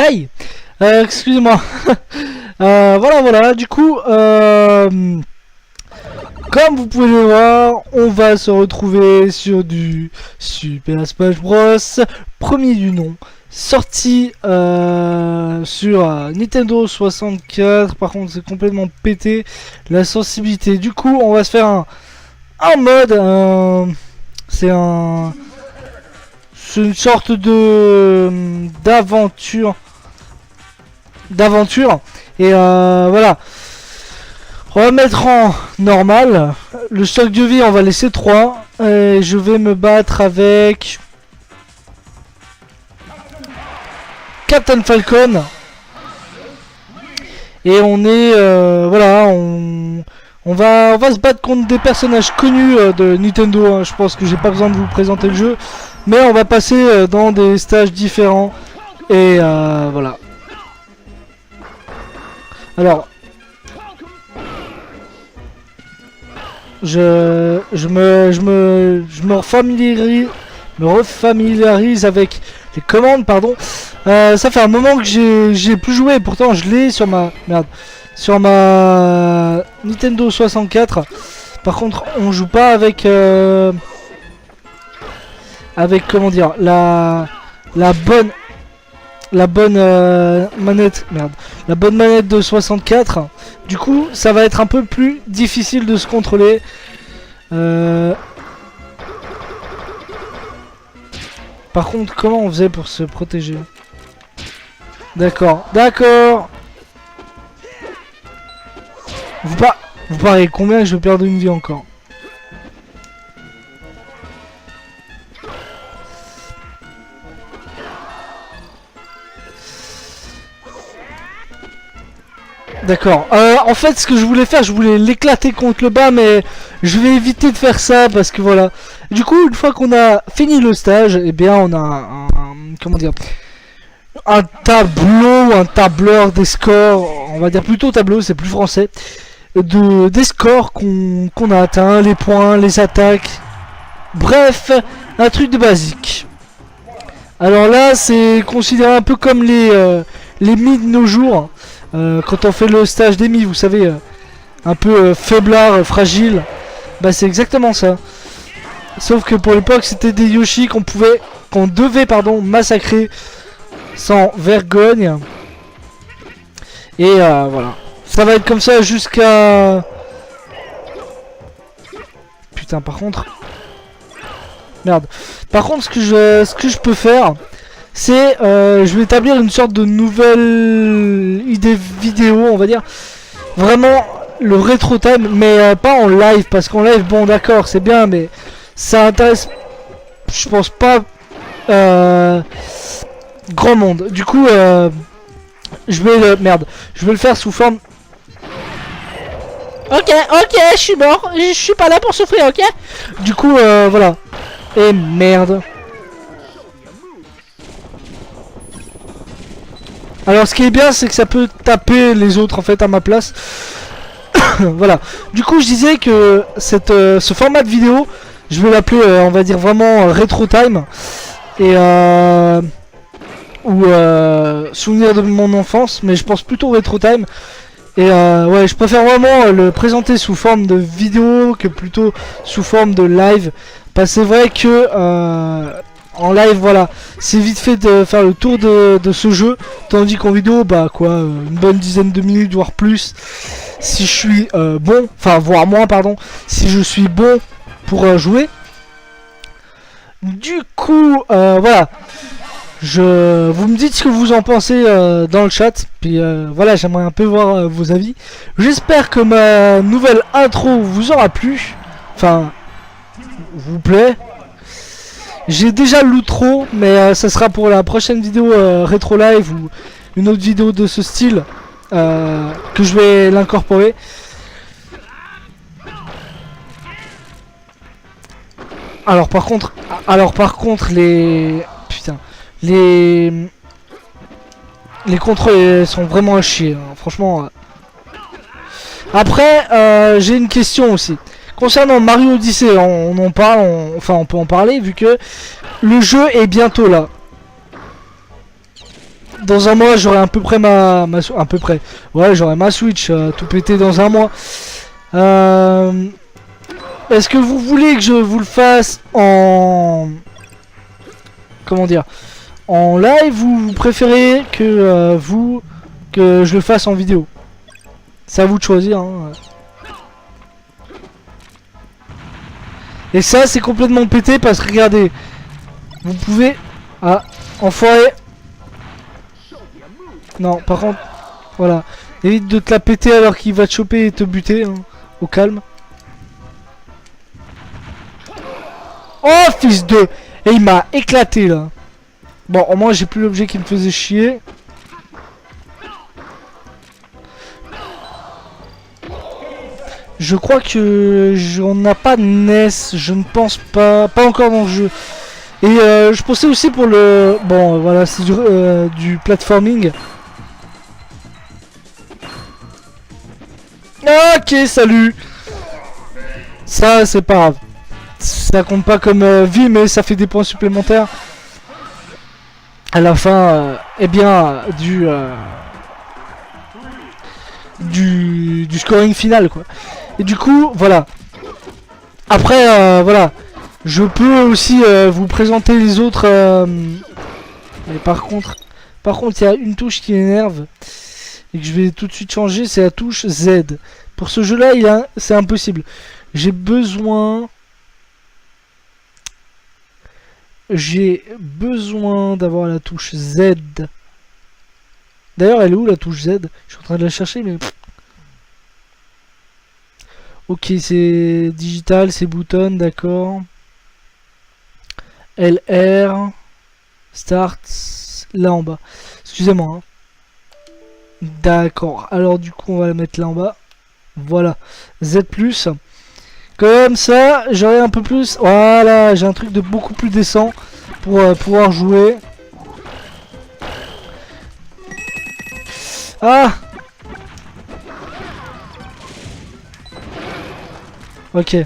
Hey, excusez-moi. Voilà, du coup, comme vous pouvez le voir, on va se retrouver sur du Super Smash Bros. Premier du nom, sorti sur Nintendo 64. Par contre, c'est complètement pété la sensibilité. Du coup, on va se faire un mode, c'est une sorte de d'aventure et voilà, on va mettre en normal. Le stock de vie on va laisser 3 et je vais me battre avec Captain Falcon et on est voilà, on va se battre contre des personnages connus de Nintendo, hein. Je pense que j'ai pas besoin de vous présenter le jeu, mais on va passer dans des stages différents et voilà. Alors, je me refamiliarise avec les commandes, pardon. Ça fait un moment que j'ai plus joué, pourtant je l'ai sur ma Nintendo 64. Par contre, on joue pas avec comment dire, la bonne manette, la bonne manette de 64. Du coup, ça va être un peu plus difficile de se contrôler. Par contre, comment on faisait pour se protéger? D'accord. Vous parlez combien je vais perdre une vie encore? D'accord. En fait, ce que je voulais faire, je voulais l'éclater contre le bas, mais je vais éviter de faire ça parce que voilà. Du coup, une fois qu'on a fini le stage, eh bien, on a comment dire, un tableau, un tableur des scores. On va dire plutôt tableau, c'est plus français. Des scores qu'on a atteints, les points, les attaques. Bref, un truc de basique. Alors là, c'est considéré un peu comme les mi de nos jours. Quand on fait le stage d'Emi, vous savez, un peu faiblard, fragile, bah c'est exactement ça. Sauf que pour l'époque, c'était des Yoshi qu'on devait massacrer sans vergogne. Et voilà, ça va être comme ça jusqu'à... Putain, par contre, merde. Par contre, ce que je peux faire, c'est je vais établir une sorte de nouvelle idée vidéo, on va dire. Vraiment le rétro time, mais pas en live, parce qu'en live, bon d'accord, c'est bien, mais ça intéresse, je pense pas, grand monde. Du coup, je vais le faire sous forme. Ok, je suis mort, je suis pas là pour souffrir, ok. Du coup, voilà. Et merde. Alors ce qui est bien, c'est que ça peut taper les autres en fait à ma place. Voilà. Du coup, je disais que ce format de vidéo, je vais l'appeler, on va dire vraiment rétro time et ou souvenir de mon enfance, mais je pense plutôt rétro time. Et ouais, je préfère vraiment le présenter sous forme de vidéo que plutôt sous forme de live, parce que c'est vrai que en live, voilà, c'est vite fait de faire le tour de ce jeu, tandis qu'en vidéo, bah quoi, une bonne dizaine de minutes, voire plus, si je suis bon, enfin voire moins, pardon, si je suis bon pour jouer. Du coup, voilà, vous me dites ce que vous en pensez dans le chat, puis voilà, j'aimerais un peu voir vos avis. J'espère que ma nouvelle intro vous aura plu, enfin, vous plaît. J'ai déjà l'outro, mais ça sera pour la prochaine vidéo rétro live ou une autre vidéo de ce style que je vais l'incorporer. Alors par contre les contrôles sont vraiment à chier, hein, franchement. Après, j'ai une question aussi. Concernant Mario Odyssey, on en parle, on peut en parler vu que le jeu est bientôt là. dans un mois j'aurai à peu près à peu près. Ouais, j'aurai ma Switch tout pété dans un mois. Est-ce que vous voulez que je vous le fasse en... Comment dire? En live ou vous préférez que que je le fasse en vidéo? C'est à vous de choisir. Hein. Et ça c'est complètement pété parce que regardez, vous pouvez... Ah, enfoiré. Non, par contre, voilà. Évite de te la péter alors qu'il va te choper et te buter. Hein. Au calme. Oh, fils de... Et il m'a éclaté là. Bon, au moins j'ai plus l'objet qui me faisait chier. Je crois que on n'a pas de NES, je ne pense pas, pas encore dans le jeu. Et je pensais aussi pour le... Bon, voilà, c'est du platforming. Ok, salut. Ça, c'est pas grave. Ça compte pas comme vie, mais ça fait des points supplémentaires. À la fin, eh bien, du scoring final, quoi. Et du coup, voilà. Après, voilà. Je peux aussi vous présenter les autres... Mais par contre, il y a une touche qui m'énerve. Et que je vais tout de suite changer, c'est la touche Z. Pour ce jeu-là, c'est impossible. J'ai besoin d'avoir la touche Z. D'ailleurs, elle est où la touche Z? Je suis en train de la chercher, mais... Ok, c'est digital, c'est bouton, d'accord. LR. Start. Là en bas. Excusez-moi. Hein. D'accord. Alors du coup, on va la mettre là en bas. Voilà. Z+. Comme ça, j'aurai un peu plus... Voilà, j'ai un truc de beaucoup plus décent pour pouvoir jouer. Ah! Ok.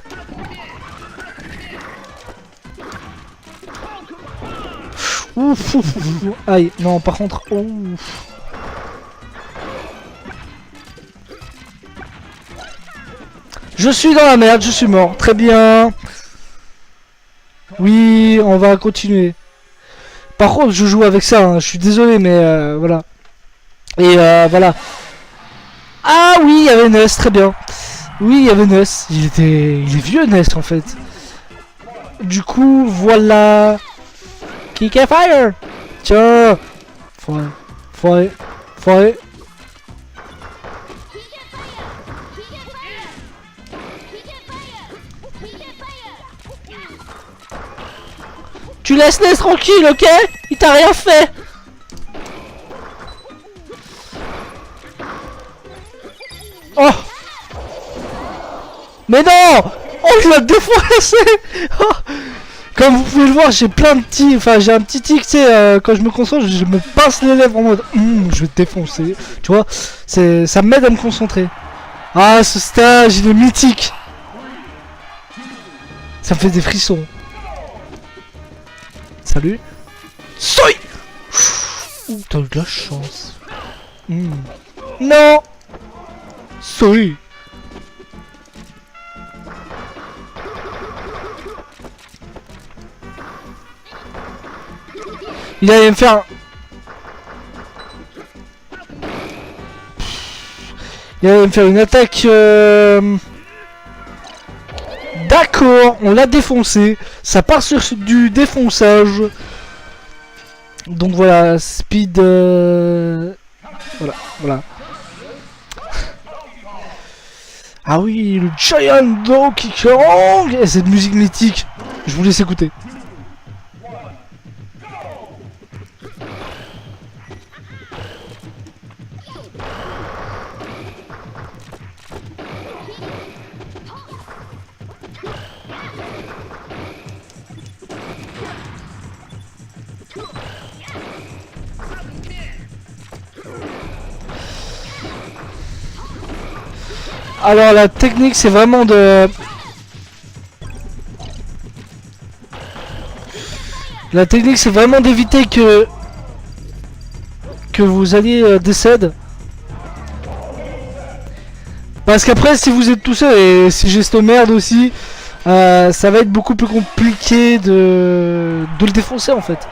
Ouf, ouf, ouf. Aïe, non, par contre... Ouf. Je suis dans la merde, je suis mort. Très bien. Oui, on va continuer. Par contre, je joue avec ça, hein. Je suis désolé, mais voilà. Et voilà. Ah oui, il y avait Ness, très bien. Oui, il y avait Ness. Il est vieux, Ness, en fait. Du coup, voilà. Kick and fire. Tiens. Foiré. Tu laisses Ness tranquille, ok? Il t'a rien fait. Oh. Mais non. Oh, je l'ai défoncé. Oh. Comme vous pouvez le voir, j'ai plein de petits... Enfin, j'ai un petit tic, tu sais, quand je me concentre, je me pince les lèvres en mode... je vais te défoncer. Tu vois, ça m'aide à me concentrer. Ah, ce stage, il est mythique. Ça me fait des frissons. Salut. Soy. Ouh, t'as eu de la chance. Non. Soy. Il allait me faire... Il allait me faire une attaque... D'accord, on l'a défoncé. Ça part sur du défonçage. Donc voilà, speed... Voilà. Ah oui, le Giant Donkey Kong. Et cette musique mythique. Je vous laisse écouter. Alors la technique c'est vraiment de... La technique c'est vraiment d'éviter que... que vos alliés décèdent. Parce qu'après, si vous êtes tout seul et si j'ai cette merde aussi, ça va être beaucoup plus compliqué de le défoncer en fait.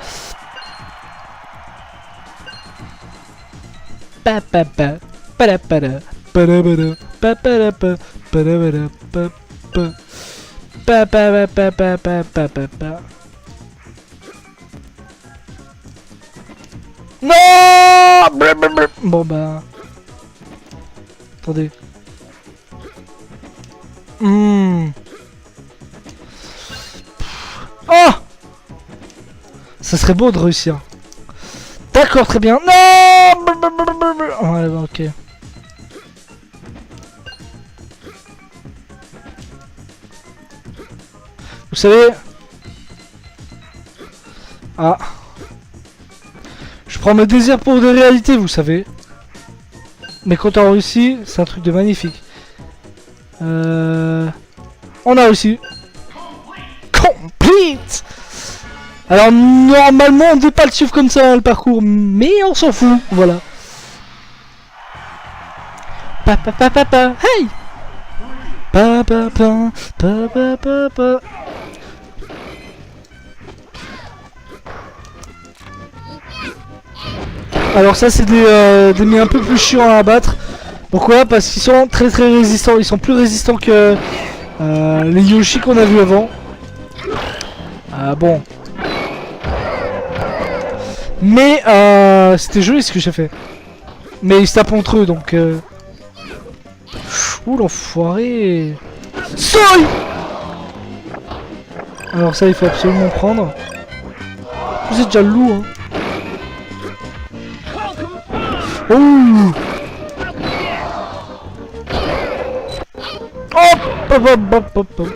Non. Bon bah... Attendez. Oh! Ça serait beau de réussir. D'accord, très bien. Non! Ouais, bah, ok. Vous savez... Ah. Je prends mes désirs pour des réalités, vous savez. Mais quand on réussit, c'est un truc de magnifique. On a réussi. Complete. Alors normalement on ne devait pas le suivre comme ça le parcours, mais on s'en fout, voilà. Hey. Alors ça c'est des ennemis un peu plus chiants à abattre. Pourquoi? Parce qu'ils sont très résistants. Ils sont plus résistants que les Yoshi qu'on a vu avant. Bon. Mais c'était joli ce que j'ai fait. Mais ils se tapent entre eux donc... Ouh l'enfoiré. Soy. Alors ça il faut absolument prendre. Vous êtes déjà le loup hein. Ouh. Hop, hop, hop, hop, hop, hop.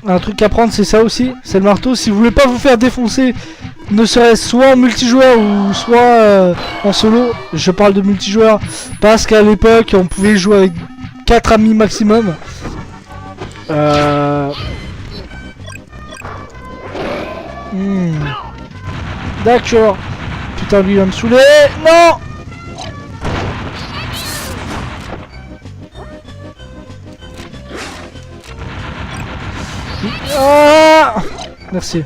Un truc à prendre c'est ça aussi, c'est le marteau. Si vous voulez pas vous faire défoncer, ne serait-ce soit en multijoueur ou soit en solo, je parle de multijoueur parce qu'à l'époque on pouvait jouer avec 4 amis maximum. D'accord. Putain lui il va me saouler. Non. Ah. Merci.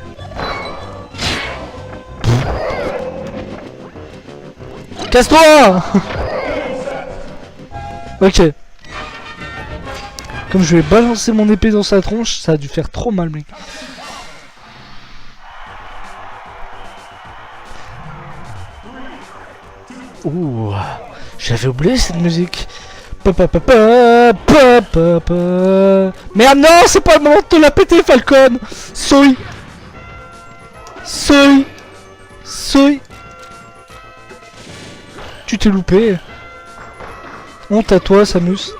Casse-toi. Ok. Comme je vais balancer mon épée dans sa tronche, ça a dû faire trop mal mec. Ouh, j'avais oublié cette musique. Merde, non, c'est pas le moment de te la péter, Falcon. Soy. Soy. Soy. Tu t'es loupé. Honte à toi, Samus.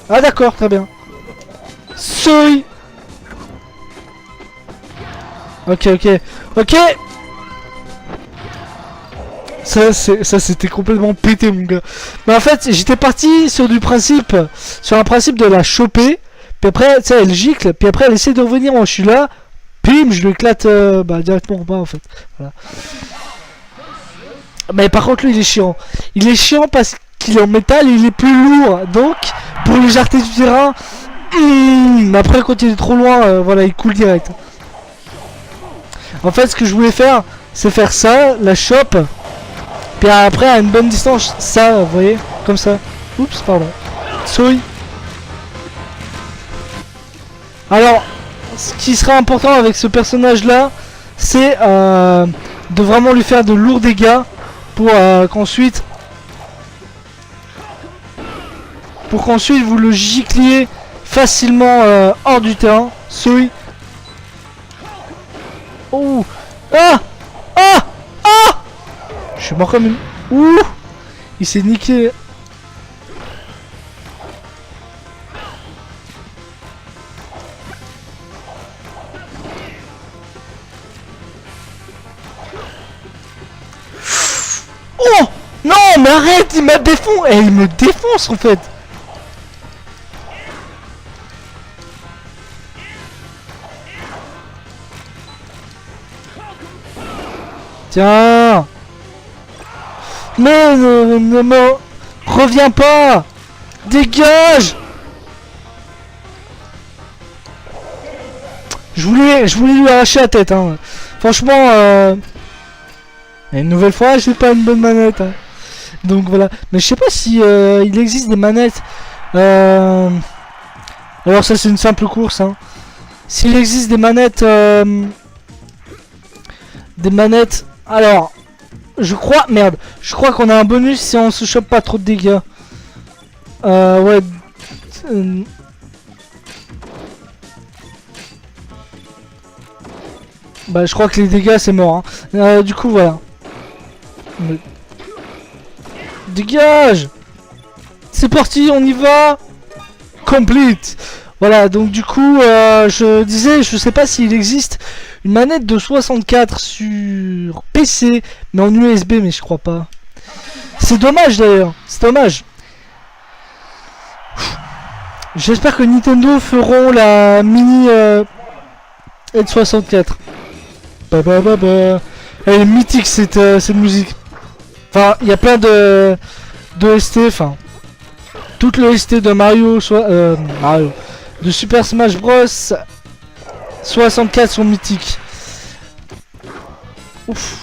Ah d'accord, très bien. Soy. Ok, ok. Ok. Ça c'était complètement pété mon gars. Mais en fait j'étais parti sur un principe de la choper. Puis après tu sais elle gicle. Puis après elle essaie de revenir. Moi je suis là. Pim je lui éclate directement en bas en fait. Voilà. Mais par contre lui il est chiant. Il est chiant parce qu'il est en métal et il est plus lourd. Donc pour légèreté du terrain. Mais après quand il est trop loin voilà il coule direct. En fait ce que je voulais faire c'est faire ça. La chope. Puis après à une bonne distance, ça, vous voyez, comme ça. Oups, pardon. Soy. Alors, ce qui sera important avec ce personnage là, c'est de vraiment lui faire de lourds dégâts pour qu'ensuite vous le gicliez facilement hors du terrain. Soy. Oh. Ah. Ah. Ah. Je suis mort comme une... Ouh. Il s'est niqué. Oh. Non mais arrête. Il m'a défoncé. Et il me défonce en fait. Tiens. Mais ne me reviens pas. Dégage. Je voulais lui arracher la tête, hein. Franchement, et une nouvelle fois, j'ai pas une bonne manette, hein. Donc voilà. Mais je sais pas si il existe des manettes. Alors ça c'est une simple course, hein. S'il existe des manettes, alors, je crois, merde, je crois qu'on a un bonus si on se chope pas trop de dégâts. Ouais. Bah je crois que les dégâts c'est mort, hein. Du coup voilà. Dégage. C'est parti, on y va. Complete. Voilà, donc du coup je disais, je sais pas s'il existe une manette de 64 sur PC mais en USB, mais je crois pas. C'est dommage d'ailleurs, c'est dommage. J'espère que Nintendo feront la mini N64. Elle est mythique cette musique. Enfin, il y a plein de ST, enfin toutes les ST de Mario, Mario, de Super Smash Bros 64 sont mythiques. Ouf.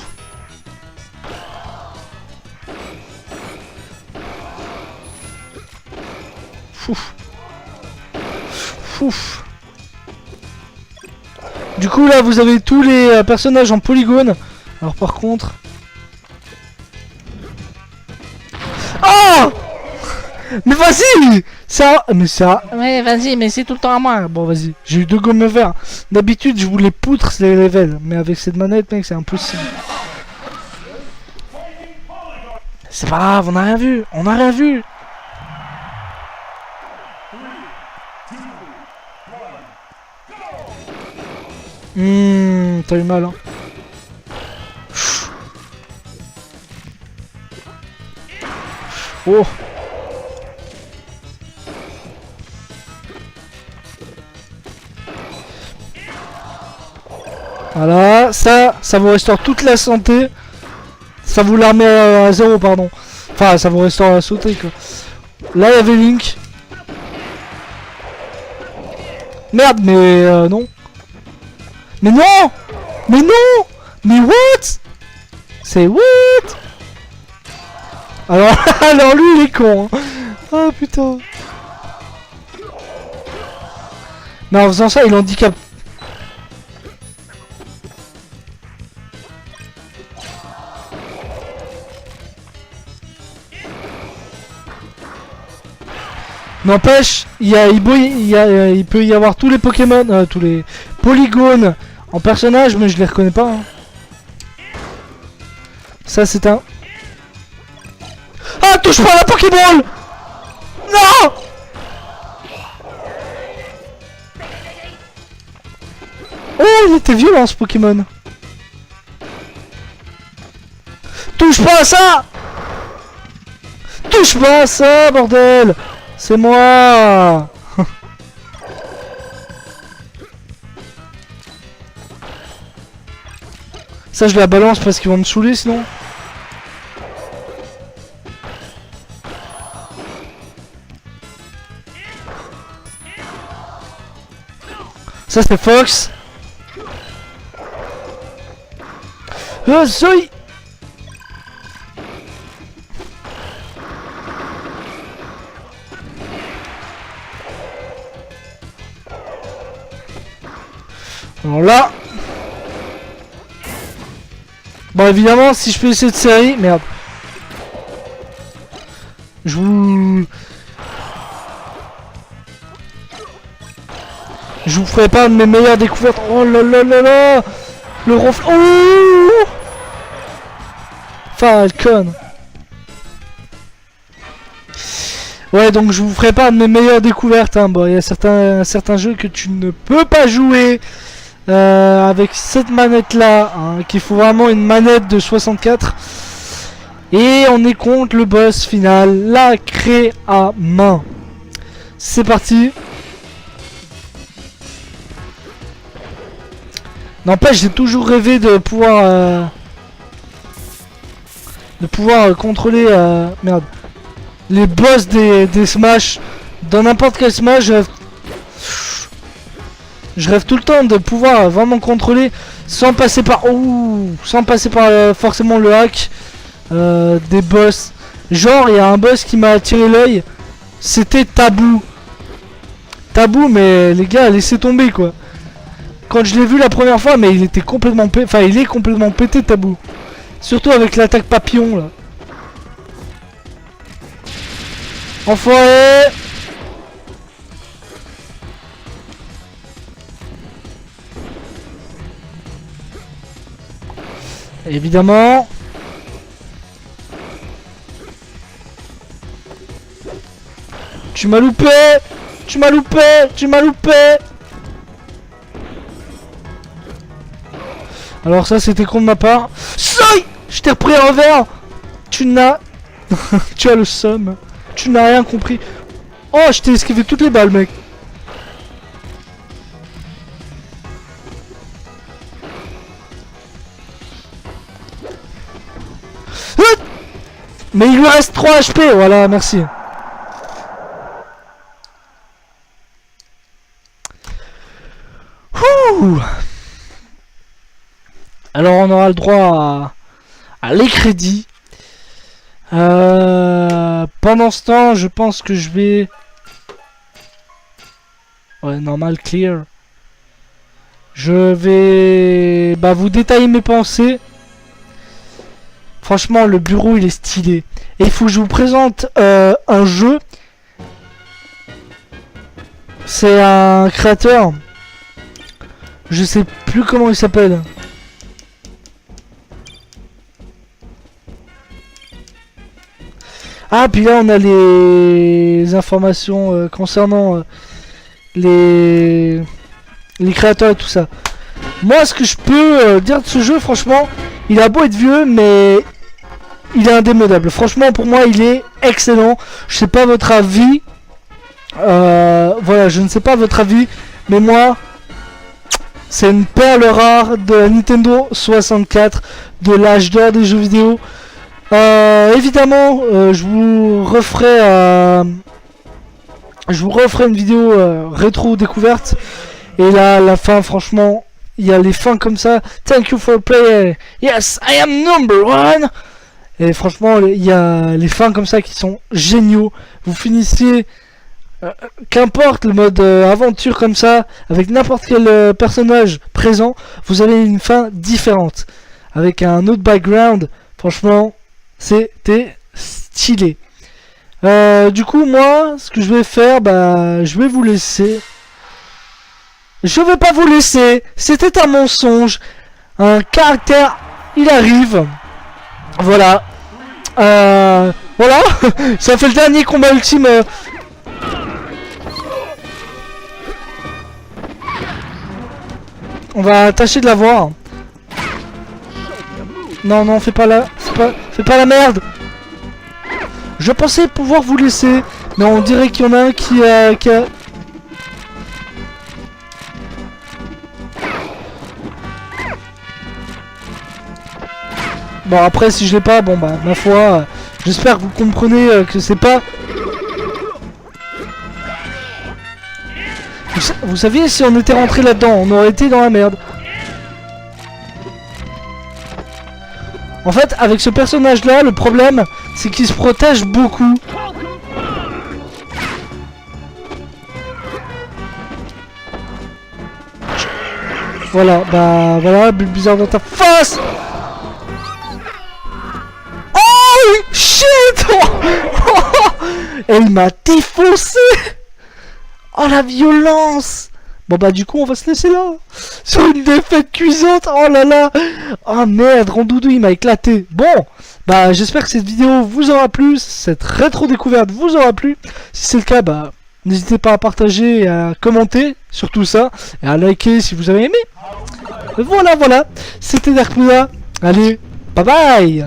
Ouf. Ouf. Du coup là vous avez tous les personnages en polygone. Alors par contre... Oh. Mais vas-y. Ça... Mais ça... Ouais vas-y, mais c'est tout le temps à moi. Bon vas-y, j'ai eu 2 gommes verts. D'habitude je voulais poutre les levels, mais avec cette manette mec c'est impossible. C'est pas grave, on a rien vu. On a rien vu. T'as eu mal, hein. Oh. Voilà, ça vous restaure toute la santé. Ça vous la remet à 0, pardon. Enfin, ça vous restaure la santé, quoi. Là, il y avait Link. Merde, mais non. Mais non. Mais non. Mais what. C'est what. Alors lui, il est con, hein. Oh, putain. Mais en faisant ça, il handicape. N'empêche, il peut y avoir tous les Pokémon, tous les polygones en personnage, mais je les reconnais pas, hein. Ça c'est un... Ah, touche pas à la Pokéball. Non. Oh, il était violent ce Pokémon. Touche pas à ça. Touche pas à ça, bordel. C'est moi. Ça je la balance parce qu'ils vont me saouler sinon. Ça c'est Fox. Zoï. Alors là... Bon évidemment si je fais cette série... Merde. Je vous ferai pas de mes meilleures découvertes. Oh là là là là. Le ronfle... Oh. Falcon. Ouais, donc je vous ferai pas de mes meilleures découvertes, hein. Bon, il y a certains jeux que tu ne peux pas jouer avec cette manette là, hein, qu'il faut vraiment une manette de 64. Et on est contre le boss final, la craie à main. C'est parti. N'empêche, j'ai toujours rêvé de pouvoir de pouvoir contrôler merde, les boss des Smash. Dans n'importe quel Smash, je rêve tout le temps de pouvoir vraiment contrôler sans passer par forcément le hack des boss. Genre il y a un boss qui m'a attiré l'œil, c'était Tabou. Tabou, mais les gars, laissez tomber quoi. Quand je l'ai vu la première fois, mais il était complètement pété, enfin il est complètement pété Tabou. Surtout avec l'attaque papillon là. Enfoiré. Évidemment. Tu m'as loupé. Tu m'as loupé. Tu m'as loupé. Alors ça c'était con de ma part. Soy. Je t'ai repris un revers. Tu n'as... tu as le seum. Tu n'as rien compris. Oh, je t'ai esquivé toutes les balles, mec. Mais il lui reste 3 HP, voilà, merci. Ouh. Alors on aura le droit à les crédits. Pendant ce temps, je pense que je vais... Ouais, normal, clear. Je vais vous détailler mes pensées. Franchement, le bureau, il est stylé. Et il faut que je vous présente un jeu. C'est un créateur. Je sais plus comment il s'appelle. Ah, puis là, on a les informations concernant les créateurs et tout ça. Moi, ce que je peux dire de ce jeu, franchement, il a beau être vieux, mais il est indémodable. Franchement, pour moi, il est excellent. Je sais pas votre avis. Voilà, je ne sais pas votre avis, mais moi, c'est une perle rare de la Nintendo 64, de l'âge d'or des jeux vidéo. Évidemment, je vous referai une vidéo rétro découverte. Et là, la fin, franchement, il y a les fins comme ça. Thank you for playing. Yes, I am number one. Et franchement, il y a les fins comme ça qui sont géniaux. Vous finissez, qu'importe le mode aventure comme ça, avec n'importe quel personnage présent, vous avez une fin différente, avec un autre background. Franchement, c'était stylé. Du coup, moi, ce que je vais faire, je vais vous laisser. Je vais pas vous laisser. C'était un mensonge. Un caractère, il arrive. Voilà. Voilà. Ça fait le dernier combat ultime. On va tâcher de la voir. Non, non, fais pas la... Fais pas la merde. Je pensais pouvoir vous laisser. Mais on dirait qu'il y en a un qui a... Bon, après, si je l'ai pas, bon, ma foi, j'espère que vous comprenez que c'est pas... Vous saviez, si on était rentré là-dedans, on aurait été dans la merde. En fait, avec ce personnage-là, le problème, c'est qu'il se protège beaucoup. Voilà, voilà, Bulbizarre dans ta face. Oh, shit. Elle m'a défoncé. Oh, la violence. Bon, du coup, on va se laisser là. Sur une défaite cuisante. Oh là là. Oh merde, Rondoudou, il m'a éclaté. Bon, j'espère que cette vidéo vous aura plu. Cette rétro découverte vous aura plu. Si c'est le cas, n'hésitez pas à partager et à commenter sur tout ça. Et à liker si vous avez aimé. Voilà. C'était Dark Mula. Allez, bye bye.